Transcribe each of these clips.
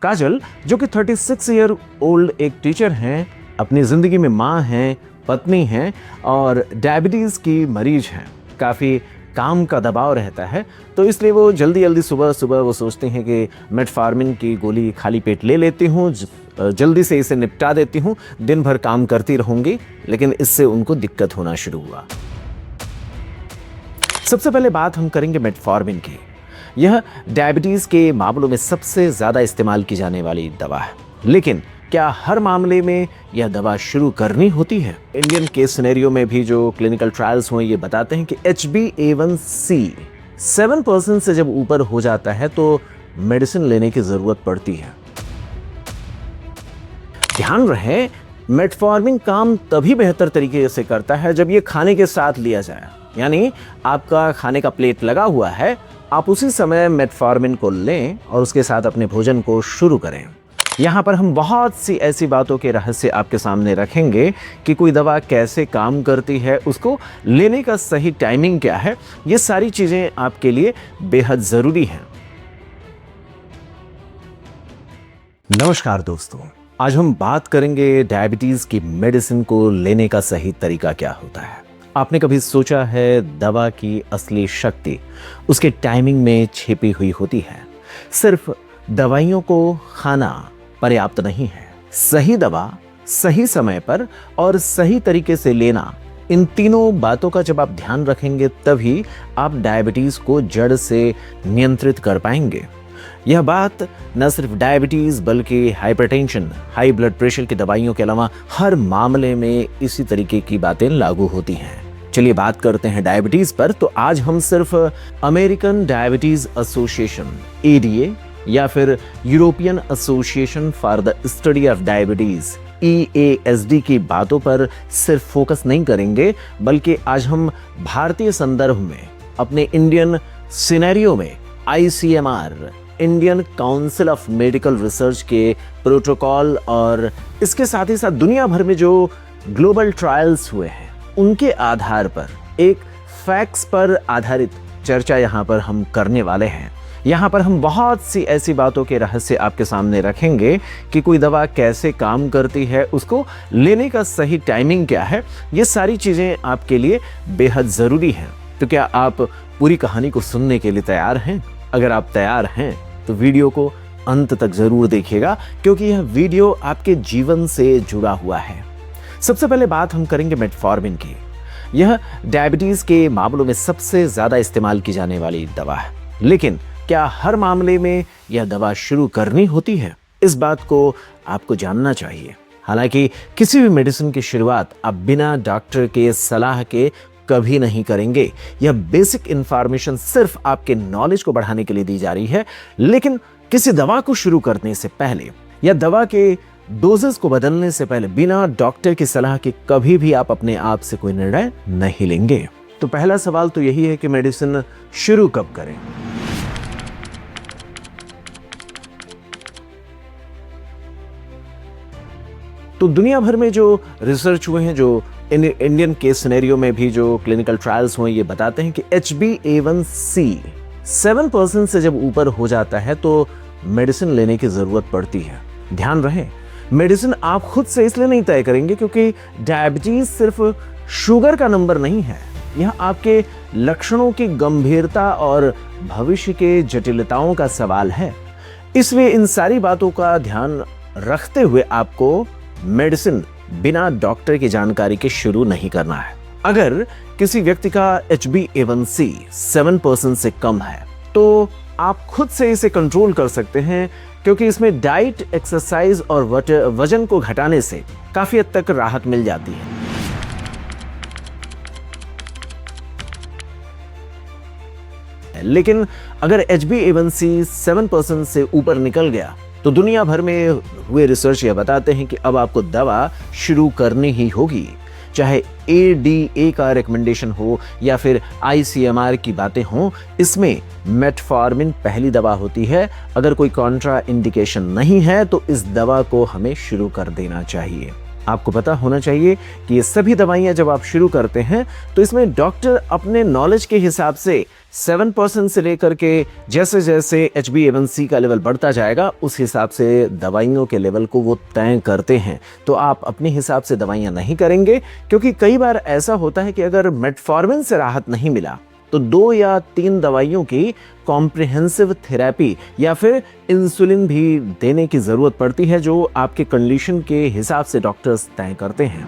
काजल, जो कि 36 year old एक टीचर हैं, अपनी ज़िंदगी में माँ हैं, पत्नी हैं और डायबिटीज़ की मरीज हैं। काफ़ी काम का दबाव रहता है, तो इसलिए वो जल्दी सुबह सुबह वो सोचते हैं कि मेटफॉर्मिन की गोली खाली पेट ले लेती हूँ, जल्दी से इसे निपटा देती हूँ, दिन भर काम करती रहूँगी। लेकिन इससे उनको दिक्कत होना शुरू हुआ। सबसे पहले बात हम करेंगे मेटफॉर्मिन की। यह डायबिटीज़ के मामलों में सबसे ज़्यादा इस्तेमाल की जाने वाली दवा है। लेकिन क्या हर मामले में यह दवा शुरू करनी होती है? इंडियन केस सिनेरियो में भी जो क्लिनिकल ट्रायल्स हुए ये बताते हैं कि HbA1c 7% से जब ऊपर हो जाता है तो मेडिसिन लेने की ज़रूरत पड़ती है। ध्यान रहे, मेटफॉर्मिन काम तभी बेहतर तरीके से करता है जब ये खाने के साथ लिया जाए। यानी आपका खाने का प्लेट लगा हुआ है, आप उसी समय मेटफॉर्मिन को लें और उसके साथ अपने भोजन को शुरू करें। यहाँ पर हम बहुत सी ऐसी बातों के रहस्य आपके सामने रखेंगे कि कोई दवा कैसे काम करती है, उसको लेने का सही टाइमिंग क्या है, ये सारी चीज़ें आपके लिए बेहद ज़रूरी हैं। नमस्कार दोस्तों, आज हम बात करेंगे डायबिटीज़ की मेडिसिन को लेने का सही तरीका क्या होता है। आपने कभी सोचा है दवा की असली शक्ति उसके टाइमिंग में छिपी हुई होती है? सिर्फ दवाइयों को खाना पर्याप्त नहीं है। सही दवा सही समय पर और सही तरीके से लेना, इन तीनों बातों का जब आप ध्यान रखेंगे तभी आप डायबिटीज को जड़ से नियंत्रित कर पाएंगे। यह बात न सिर्फ डायबिटीज बल्कि हाइपरटेंशन, हाई ब्लड प्रेशर की दवाइयों के अलावा हर मामले में इसी तरीके की बातें लागू होती हैं। चलिए बात करते हैं डायबिटीज पर। तो आज हम सिर्फ अमेरिकन डायबिटीज एसोसिएशन ADA या फिर European association for the study of diabetes EASD की बातों पर सिर्फ फोकस नहीं करेंगे, बल्कि आज हम भारतीय संदर्भ में अपने इंडियन सिनेरियो में ICMR, Indian council of medical research के प्रोटोकॉल और इसके साथ ही साथ दुनिया भर में जो ग्लोबल ट्रायल्स हुए हैं उनके आधार पर एक फैक्ट्स पर आधारित चर्चा यहाँ पर हम करने वाले हैं। यहाँ पर हम बहुत सी ऐसी बातों के रहस्य आपके सामने रखेंगे कि कोई दवा कैसे काम करती है, उसको लेने का सही टाइमिंग क्या है, ये सारी चीज़ें आपके लिए बेहद ज़रूरी हैं। तो क्या आप पूरी कहानी को सुनने के लिए तैयार हैं? अगर आप तैयार हैं तो वीडियो को अंत तक ज़रूर देखिएगा, क्योंकि यह वीडियो आपके जीवन से जुड़ा हुआ है। सबसे पहले बात हम करेंगे मेटफॉर्मिन की। यह डायबिटीज़ के मामलों में सबसे ज़्यादा इस्तेमाल की जाने वाली दवा है। लेकिन क्या हर मामले में यह दवा शुरू करनी होती है? इस बात को आपको जानना चाहिए। हालांकि किसी भी मेडिसिन की शुरुआत आप बिना डॉक्टर के सलाह के कभी नहीं करेंगे। यह बेसिक इंफॉर्मेशन सिर्फ आपके नॉलेज को बढ़ाने के लिए दी जा रही है। लेकिन किसी दवा को शुरू करने से पहले या दवा के डोजेस को बदलने से पहले बिना डॉक्टर की सलाह के कभी भी आप अपने आप से कोई निर्णय नहीं लेंगे। तो पहला सवाल तो यही है कि मेडिसिन शुरू कब करें। तो दुनिया भर में जो रिसर्च हुए हैं, जो इंडियन केस सिनेरियो में भी जो क्लिनिकल ट्रायल्स हुए, ये बताते हैं कि HbA1c 7% से जब ऊपर हो जाता है तो मेडिसिन लेने की जरूरत पड़ती है। ध्यान रहे, मेडिसिन आप खुद से इसलिए नहीं तय करेंगे क्योंकि डायबिटीज सिर्फ शुगर का नंबर नहीं है। यह आपके लक्षणों की गंभीरता और भविष्य के जटिलताओं का सवाल है। इसलिए इन सारी बातों का ध्यान रखते हुए आपको मेडिसिन बिना डॉक्टर की जानकारी के शुरू नहीं करना है। अगर किसी व्यक्ति का HbA1c 7% से कम है तो आप खुद से इसे कंट्रोल कर सकते हैं, क्योंकि इसमें डाइट, एक्सरसाइज और वजन को घटाने से काफी हद तक राहत मिल जाती है। लेकिन अगर HbA1c 7% से ऊपर निकल गया तो दुनिया भर में हुए रिसर्च यह बताते हैं कि अब आपको दवा शुरू करनी ही होगी। चाहे ADA का रिकमेंडेशन हो या फिर ICMR की बातें हों, इसमें मेटफॉर्मिन पहली दवा होती है। अगर कोई कॉन्ट्रा इंडिकेशन नहीं है तो इस दवा को हमें शुरू कर देना चाहिए। आपको पता होना चाहिए कि ये सभी दवाइयां जब आप शुरू करते हैं तो इसमें डॉक्टर अपने नॉलेज के हिसाब से 7% से लेकर के जैसे जैसे HbA1c का लेवल बढ़ता जाएगा उस हिसाब से दवाइयों के लेवल को वो तय करते हैं। तो आप अपने हिसाब से दवाइयां नहीं करेंगे, क्योंकि कई बार ऐसा होता है कि अगर मेटफॉर्मिन से राहत नहीं मिला तो 2 या 3 दवाइयों की कॉम्प्रिहेंसिव थेरेपी या फिर इंसुलिन भी देने की जरूरत पड़ती है, जो आपके कंडीशन के हिसाब से डॉक्टर्स तय करते हैं।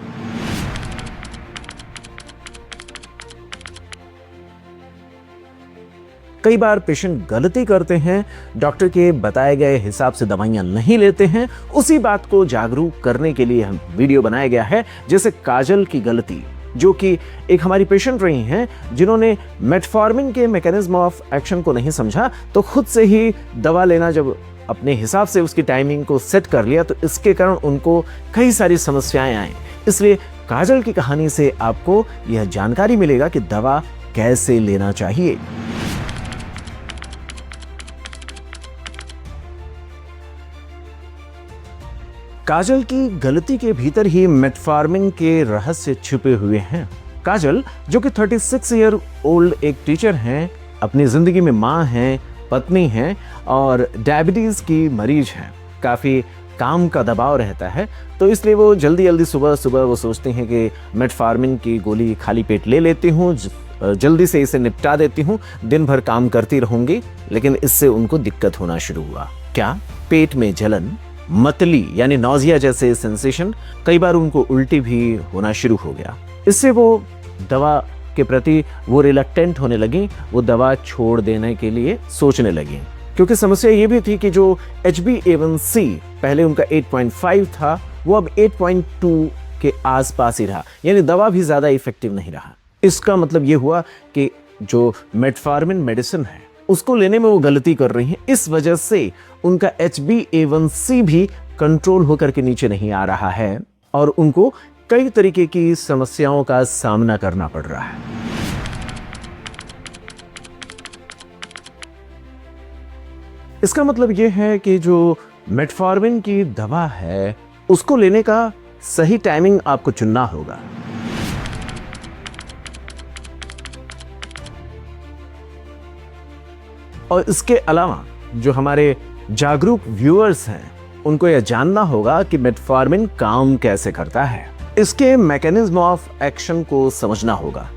कई बार पेशेंट गलती करते हैं, डॉक्टर के बताए गए हिसाब से दवाइयां नहीं लेते हैं। उसी बात को जागरूक करने के लिए हम वीडियो बनाया गया है, जैसे काजल की गलती, जो कि एक हमारी पेशेंट रही हैं जिन्होंने मेटफॉर्मिन के मैकेनिज्म ऑफ एक्शन को नहीं समझा, तो खुद से ही दवा लेना जब अपने हिसाब से उसकी टाइमिंग को सेट कर लिया तो इसके कारण उनको कई सारी समस्याएं आई। इसलिए काजल की कहानी से आपको यह जानकारी मिलेगा कि दवा कैसे लेना चाहिए। काजल की गलती के भीतर ही मेटफॉर्मिन के रहस्य छिपे हुए हैं। काजल, जो कि 36 ईयर ओल्ड एक टीचर हैं, अपनी जिंदगी में मां हैं, पत्नी हैं और डायबिटीज की मरीज हैं। काफी काम का दबाव रहता है, तो इसलिए वो जल्दी सुबह सुबह वो सोचती हैं कि मेटफॉर्मिन की गोली खाली पेट ले लेती हूँ, जल्दी से इसे निपटा देती हूँ, दिन भर काम करती रहूंगी। लेकिन इससे उनको दिक्कत होना शुरू हुआ। क्या? पेट में जलन, मतली यानी नौजिया जैसे सेंसेशन, कई बार उनको उल्टी भी होना शुरू हो गया। इससे वो दवा के प्रति वो रिलक्टेंट होने लगी, वो दवा छोड़ देने के लिए सोचने लगी, क्योंकि समस्या ये भी थी कि जो HbA1c पहले उनका 8.5 था, वो अब 8.2 के आसपास ही रहा, यानी दवा भी ज्यादा इफेक्टिव नहीं रहा। इसका मतलब ये हुआ कि जो मेटफॉर्मिन मेडिसिन है उसको लेने में वो गलती कर रही हैं। इस वजह से उनका HbA1c भी कंट्रोल होकर के नीचे नहीं आ रहा है और उनको कई तरीके की समस्याओं का सामना करना पड़ रहा है। इसका मतलब यह है कि जो मेटफॉर्मिन की दवा है उसको लेने का सही टाइमिंग आपको चुनना होगा। और इसके अलावा जो हमारे जागरूक व्यूअर्स हैं उनको यह जानना होगा कि मेटफॉर्मिन काम कैसे करता है, इसके मैकेनिज्म ऑफ एक्शन को समझना होगा।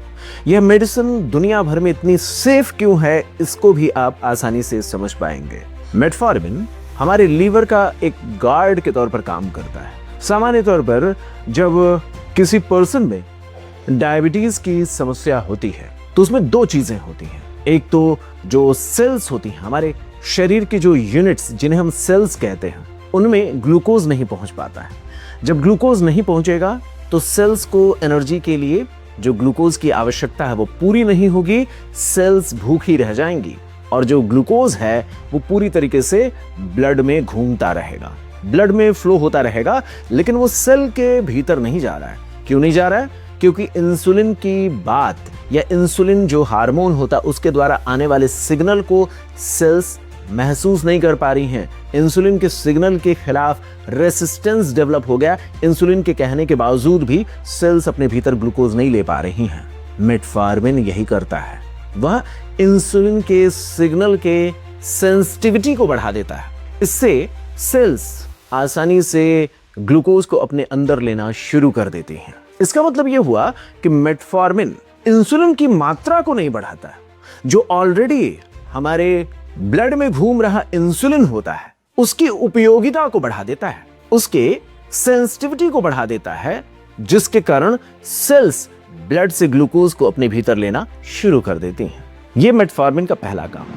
यह मेडिसिन दुनिया भर में इतनी सेफ क्यों है, इसको भी आप आसानी से समझ पाएंगे। मेटफॉर्मिन हमारे लीवर का एक गार्ड के तौर पर काम करता है। सामान्य तौर पर जब किसी पर्सन में डायबिटीज की समस्या होती है तो उसमें 2 चीजें होती हैं। एक तो जो सेल्स होती हैं, हमारे शरीर की जो यूनिट्स जिन्हें हम सेल्स कहते हैं, उनमें ग्लूकोज नहीं पहुंच पाता है। जब ग्लूकोज नहीं पहुंचेगा तो सेल्स को एनर्जी के लिए जो ग्लूकोज की आवश्यकता है वो पूरी नहीं होगी, सेल्स भूखी रह जाएंगी और जो ग्लूकोज है वो पूरी तरीके से ब्लड में घूमता रहेगा, ब्लड में फ्लो होता रहेगा, लेकिन वो सेल के भीतर नहीं जा रहा है। क्यों नहीं जा रहा है? क्योंकि इंसुलिन की बात या इंसुलिन जो हार्मोन होता है उसके द्वारा आने वाले सिग्नल को सेल्स महसूस नहीं कर पा रही हैं। इंसुलिन के सिग्नल के खिलाफ रेसिस्टेंस डेवलप हो गया। इंसुलिन के कहने के बावजूद भी सेल्स अपने भीतर ग्लूकोज नहीं ले पा रही हैं। मेटफॉर्मिन यही करता है, वह इंसुलिन के सिग्नल के सेंसिटिविटी को बढ़ा देता है। इससे सेल्स आसानी से ग्लूकोज को अपने अंदर लेना शुरू कर देती हैं। इसका मतलब यह हुआ कि मेटफॉर्मिन इंसुलिन की मात्रा को नहीं बढ़ाता है, जो ऑलरेडी हमारे ब्लड में घूम रहा इंसुलिन होता है उसकी उपयोगिता को बढ़ा देता है, उसके सेंसिटिविटी को बढ़ा देता है, जिसके कारण सेल्स ब्लड से ग्लूकोज को अपने भीतर लेना शुरू कर देती हैं। यह मेटफॉर्मिन का पहला काम।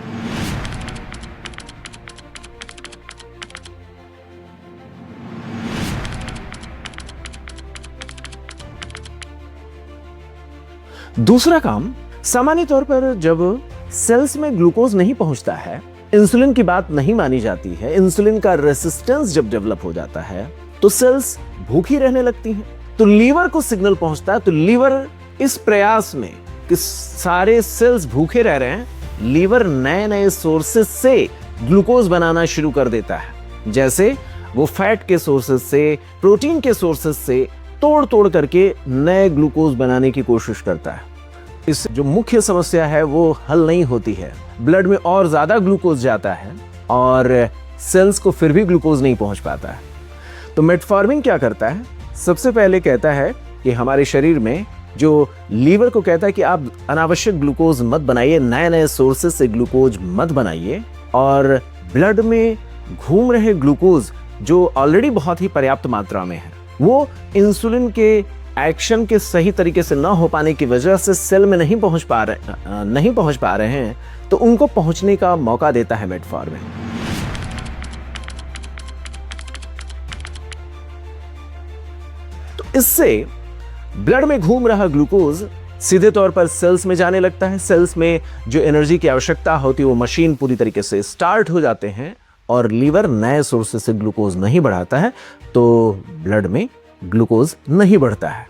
दूसरा काम, सामान्य तौर पर जब सेल्स में ग्लूकोज नहीं पहुंचता है, इंसुलिन की बात नहीं मानी जाती है, इंसुलिन का रेसिस्टेंस जब डेवलप हो जाता है तो सेल्स भूखी रहने लगती हैं। तो लीवर को सिग्नल पहुंचता है, तो लीवर इस प्रयास में कि सारे सेल्स भूखे रह रहे हैं, लीवर नए नए सोर्सेस से ग्लूकोज बनाना शुरू कर देता है। जैसे वो फैट के सोर्सेस से, प्रोटीन के सोर्सेस से तोड़ तोड़ करके नए ग्लूकोज बनाने की कोशिश करता है। इस जो मुख्य समस्या है वो हल नहीं होती है। ब्लड में और ज्यादा ग्लूकोज जाता है और सेल्स को फिर भी ग्लूकोज नहीं पहुंच पाता है। तो मेटफॉर्मिन क्या करता है? सबसे पहले कहता है कि हमारे शरीर में जो लीवर को कहता है कि आप अनावश्यक ग्लूकोज मत बनाइए, नए नए सोर्सेस से ग्लूकोज मत बनाइए, और ब्लड में घूम रहे ग्लूकोज जो ऑलरेडी बहुत ही पर्याप्त मात्रा में है, वो इंसुलिन के एक्शन के सही तरीके से ना हो पाने की वजह से सेल में नहीं पहुंच पा रहे हैं, तो उनको पहुंचने का मौका देता है मेटफॉर्मिन। तो इससे ब्लड में घूम रहा ग्लूकोज सीधे तौर पर सेल्स में जाने लगता है। सेल्स में जो एनर्जी की आवश्यकता होती है वो मशीन पूरी तरीके से स्टार्ट हो जाते हैं और लीवर नए सोर्सेस से ग्लूकोज नहीं बढ़ाता है, तो ब्लड में ग्लूकोज नहीं बढ़ता है।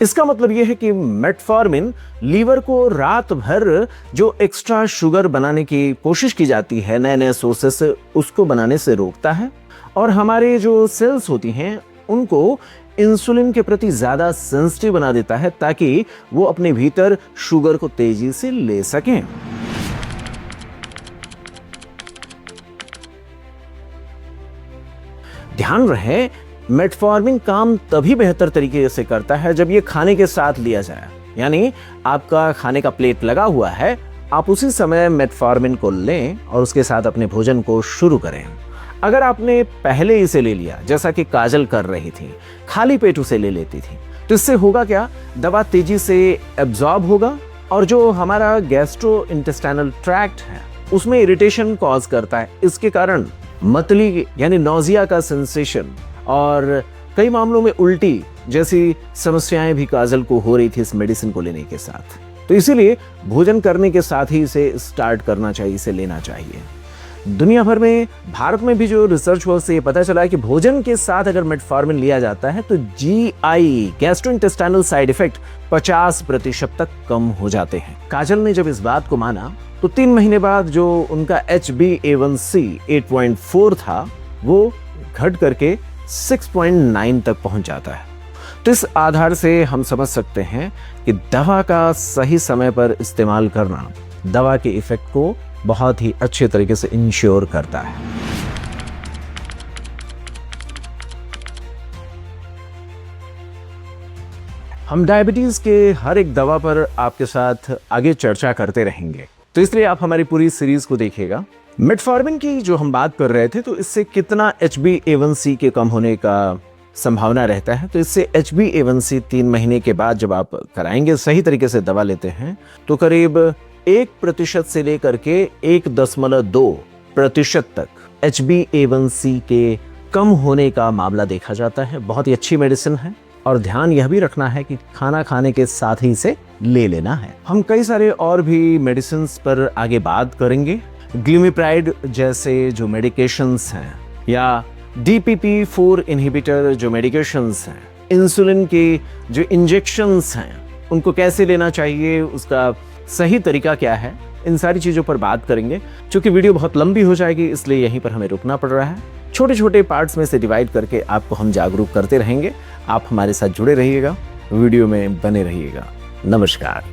इसका मतलब यह है कि मेटफॉर्मिन लीवर को रात भर जो एक्स्ट्रा शुगर बनाने की कोशिश की जाती है नए नए सोर्सेस से, उसको बनाने से रोकता है, और हमारे जो सेल्स होती हैं उनको इंसुलिन के प्रति ज्यादा सेंसिटिव बना देता है ताकि वो अपने भीतर शुगर को तेजी से ले सकें। ध्यान रहे, मेटफॉर्मिन काम तभी बेहतर तरीके से करता है जब ये खाने के साथ लिया जाए। यानी आपका खाने का प्लेट लगा हुआ है, आप उसी समय मेटफॉर्मिन को लें और उसके साथ अपने भोजन को शुरू करें। अगर आपने पहले इसे ले लिया, जैसा कि काजल कर रही थी, खाली पेट उसे ले लेती थी, तो इससे होगा क्या? दवा तेजी से एब्जॉर्ब होगा और जो हमारा गैस्ट्रो इंटेस्टाइनल ट्रैक्ट है उसमें इरिटेशन कॉज करता है। इसके कारण मतली यानी नौजिया का सेंसेशन और कई मामलों में उल्टी जैसी समस्याएं भी काजल को हो रही थी इस मेडिसिन को लेने के साथ। तो इसीलिए भोजन करने के साथ ही इसे स्टार्ट करना चाहिए, इसे लेना चाहिए। दुनिया भर में, भारत में भी जो रिसर्च हुआ उससे ये पता चला है कि भोजन के साथ अगर मेटफॉर्मिन लिया जाता है तो GI गैस्ट्रोइंटेस्टाइनल साइड इफेक्ट 50% तक कम हो जाते हैं। काजल ने जब इस बात को माना तो 3 महीने बाद जो उनका HbA1c 8.4 था वो घट करके 6.9 तक पहुंच जाता है। तो इस आधार से हम समझ सकते हैं कि दवा का सही समय पर इस्तेमाल करना दवा के इफेक्ट को बहुत ही अच्छे तरीके से इंश्योर करता है। हम डायबिटीज के हर एक दवा पर आपके साथ आगे चर्चा करते रहेंगे, तो इसलिए आप हमारी पूरी सीरीज को देखिएगा। मेटफॉर्मिन की जो हम बात कर रहे थे, तो इससे कितना HbA1c के कम होने का संभावना रहता है। तो इससे HbA1c 3 महीने के बाद जब आप कराएंगे, सही तरीके से दवा लेते हैं, तो करीब 1% से लेकर के 1.2% तक HbA1c के कम होने का मामला देखा जाता है। बहुत ही अच्छी मेडिसिन है और ध्यान यह भी रखना है कि खाना खाने के साथ ही इसे ले लेना है। हम कई सारे और भी मेडिसिन पर आगे बात करेंगे। ग्लूमिप्राइड जैसे जो मेडिकेशंस हैं या DPP-4 इनहिबिटर जो मेडिकेशंस हैं, इंसुलिन के जो इंजेक्शंस हैं, उनको कैसे लेना चाहिए, उसका सही तरीका क्या है, इन सारी चीज़ों पर बात करेंगे। चूंकि वीडियो बहुत लंबी हो जाएगी इसलिए यहीं पर हमें रुकना पड़ रहा है। छोटे छोटे पार्ट्स में से डिवाइड करके आपको हम जागरूक करते रहेंगे। आप हमारे साथ जुड़े रहिएगा, वीडियो में बने रहिएगा। नमस्कार।